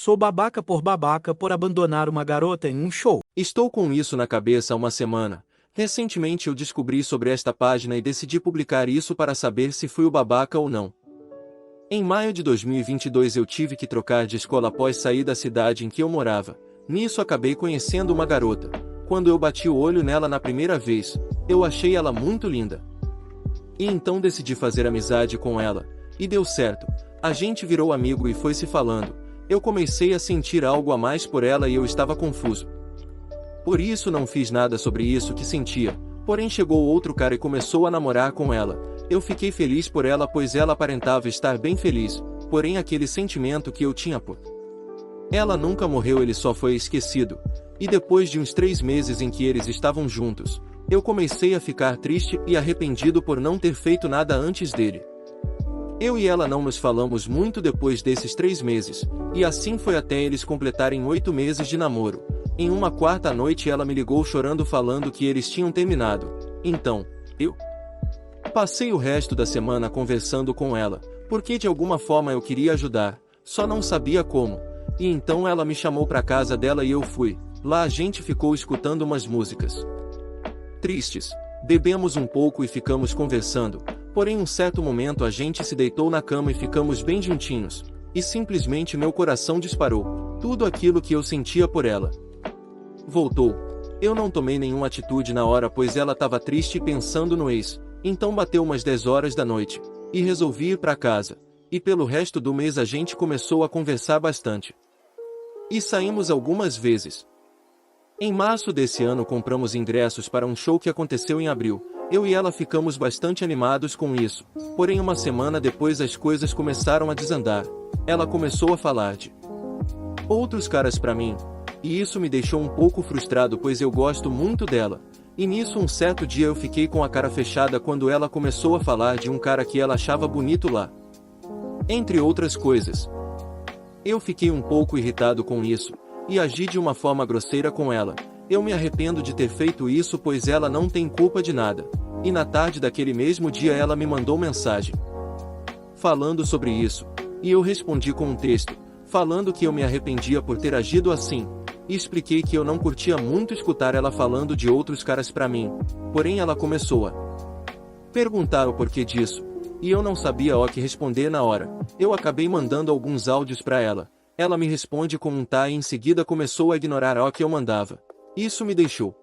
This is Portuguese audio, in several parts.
Sou babaca por abandonar uma garota em um show. Estou com isso na cabeça há uma semana. Recentemente eu descobri sobre esta página e decidi publicar isso para saber se fui o babaca ou não. Em maio de 2022 eu tive que trocar de escola após sair da cidade em que eu morava. Nisso acabei conhecendo uma garota. Quando eu bati o olho nela na primeira vez, eu achei ela muito linda. E então decidi fazer amizade com ela. E deu certo. A gente virou amigo e foi se falando. Eu comecei a sentir algo a mais por ela e eu estava confuso. Por isso não fiz nada sobre isso que sentia, porém chegou outro cara e começou a namorar com ela. Eu fiquei feliz por ela pois ela aparentava estar bem feliz, porém aquele sentimento que eu tinha por ela nunca morreu, ele só foi esquecido. E depois de uns 3 meses em que eles estavam juntos, eu comecei a ficar triste e arrependido por não ter feito nada antes dele. Eu e ela não nos falamos muito depois desses 3 meses, e assim foi até eles completarem 8 meses de namoro. Em uma quarta noite ela me ligou chorando falando que eles tinham terminado. Então, eu passei o resto da semana conversando com ela, porque de alguma forma eu queria ajudar, só não sabia como. E então ela me chamou para casa dela e eu fui. Lá a gente ficou escutando umas músicas tristes. Bebemos um pouco e ficamos conversando. Porém um certo momento a gente se deitou na cama e ficamos bem juntinhos. E simplesmente meu coração disparou. Tudo aquilo que eu sentia por ela voltou. Eu não tomei nenhuma atitude na hora pois ela estava triste e pensando no ex. Então bateu umas 10 horas da noite. E resolvi ir para casa. E pelo resto do mês a gente começou a conversar bastante. E saímos algumas vezes. Em março desse ano compramos ingressos para um show que aconteceu em abril. Eu e ela ficamos bastante animados com isso. Porém uma semana depois as coisas começaram a desandar. Ela começou a falar de outros caras pra mim. E isso me deixou um pouco frustrado pois eu gosto muito dela. E nisso um certo dia eu fiquei com a cara fechada quando ela começou a falar de um cara que ela achava bonito lá. Entre outras coisas. Eu fiquei um pouco irritado com isso. E agi de uma forma grosseira com ela. Eu me arrependo de ter feito isso pois ela não tem culpa de nada. E na tarde daquele mesmo dia ela me mandou mensagem falando sobre isso. E eu respondi com um texto, falando que eu me arrependia por ter agido assim. E expliquei que eu não curtia muito escutar ela falando de outros caras pra mim. Porém ela começou a perguntar o porquê disso. E eu não sabia o que responder na hora. Eu acabei mandando alguns áudios pra ela. Ela me responde com um tá e em seguida começou a ignorar o que eu mandava. Isso me deixou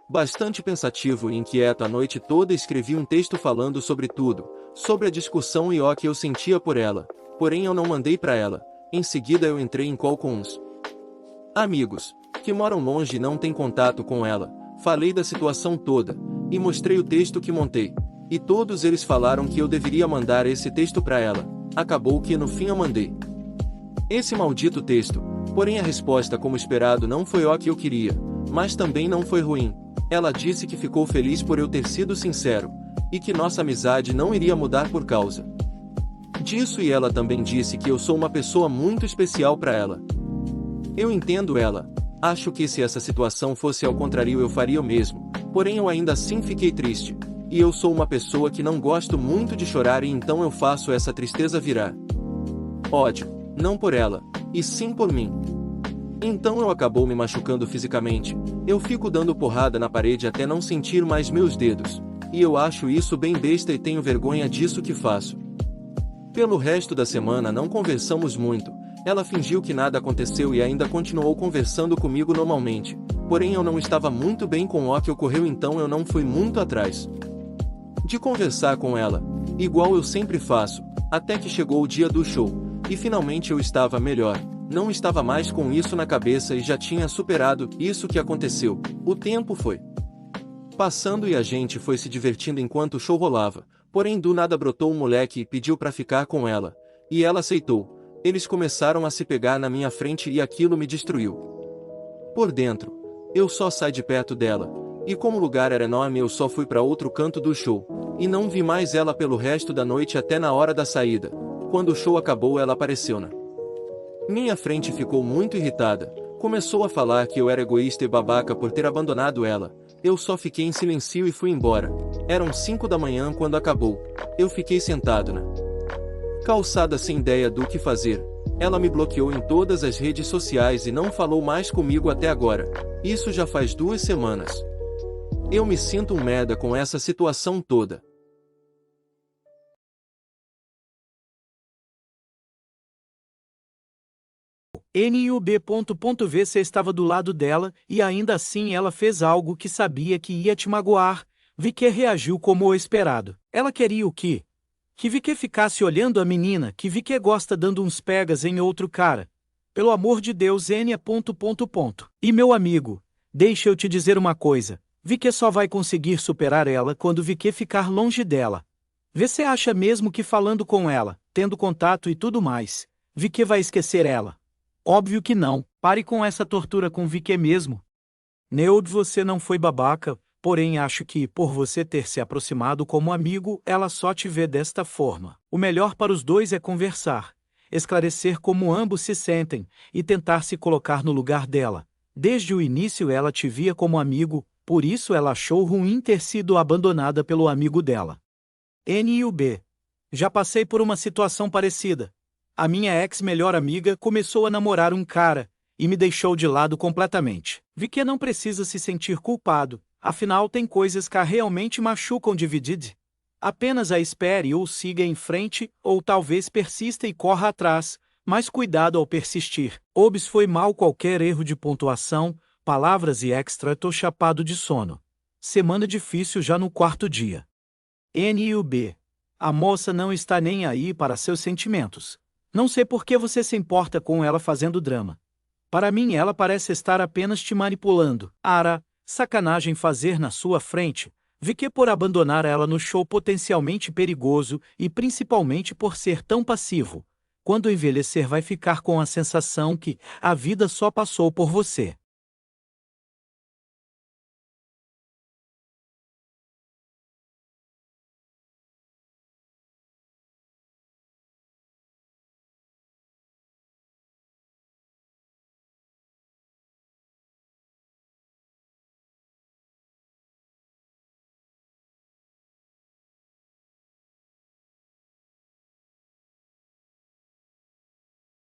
bastante pensativo e inquieto. A noite toda escrevi um texto falando sobre tudo, sobre a discussão e o que eu sentia por ela. Porém eu não mandei pra ela. Em seguida eu entrei em call com uns amigos, que moram longe e não têm contato com ela. Falei da situação toda, e mostrei o texto que montei. E todos eles falaram que eu deveria mandar esse texto pra ela. Acabou que no fim eu mandei esse maldito texto. Porém a resposta como esperado não foi o que eu queria, mas também não foi ruim. Ela disse que ficou feliz por eu ter sido sincero, e que nossa amizade não iria mudar por causa disso, e ela também disse que eu sou uma pessoa muito especial para ela. Eu entendo ela. Acho que se essa situação fosse ao contrário eu faria o mesmo, porém eu ainda assim fiquei triste. E eu sou uma pessoa que não gosto muito de chorar e então eu faço essa tristeza virar ódio, não por ela, e sim por mim. Então eu acabou me machucando fisicamente. Eu fico dando porrada na parede até não sentir mais meus dedos. E eu acho isso bem besta e tenho vergonha disso que faço. Pelo resto da semana não conversamos muito. Ela fingiu que nada aconteceu e ainda continuou conversando comigo normalmente. Porém eu não estava muito bem com o que ocorreu, então eu não fui muito atrás de conversar com ela, igual eu sempre faço, até que chegou o dia do show. E finalmente eu estava melhor. Não estava mais com isso na cabeça e já tinha superado isso que aconteceu. O tempo foi passando e a gente foi se divertindo enquanto o show rolava. Porém do nada brotou um moleque e pediu pra ficar com ela. E ela aceitou. Eles começaram a se pegar na minha frente e aquilo me destruiu por dentro. Eu só saí de perto dela. E como o lugar era enorme eu só fui pra outro canto do show. E não vi mais ela pelo resto da noite até na hora da saída. Quando o show acabou ela apareceu na minha frente e ficou muito irritada. Começou a falar que eu era egoísta e babaca por ter abandonado ela. Eu só fiquei em silêncio e fui embora. Eram 5 da manhã quando acabou. Eu fiquei sentado na calçada sem ideia do que fazer. Ela me bloqueou em todas as redes sociais e não falou mais comigo até agora. Isso já faz 2 semanas. Eu me sinto um merda com essa situação toda. NUB.VC estava do lado dela, e ainda assim ela fez algo que sabia que ia te magoar. Vicky reagiu como o esperado. Ela queria o quê? Que Vicky ficasse olhando a menina, que Vicky gosta dando uns pegas em outro cara. Pelo amor de Deus, N. E meu amigo, deixa eu te dizer uma coisa. Vicky só vai conseguir superar ela quando Vicky ficar longe dela. Você acha mesmo que falando com ela, tendo contato e tudo mais, Vicky vai esquecer ela? Óbvio que não. Pare com essa tortura com Vicky mesmo. Neud, você não foi babaca, porém acho que, por você ter se aproximado como amigo, ela só te vê desta forma. O melhor para os dois é conversar, esclarecer como ambos se sentem, e tentar se colocar no lugar dela. Desde o início ela te via como amigo, por isso ela achou ruim ter sido abandonada pelo amigo dela. NUB. Já passei por uma situação parecida. A minha ex-melhor amiga começou a namorar um cara, e me deixou de lado completamente. Vi que não precisa se sentir culpado, afinal tem coisas que realmente machucam dividir. Apenas a espere ou siga em frente, ou talvez persista e corra atrás, mas cuidado ao persistir. Obs foi mal qualquer erro de pontuação, palavras e extra. Tô chapado de sono. Semana difícil já no 4º dia. NUB. A moça não está nem aí para seus sentimentos. Não sei por que você se importa com ela fazendo drama. Para mim ela parece estar apenas te manipulando. Ara, sacanagem fazer na sua frente. Vi que por abandonar ela no show potencialmente perigoso e principalmente por ser tão passivo. Quando envelhecer vai ficar com a sensação que a vida só passou por você.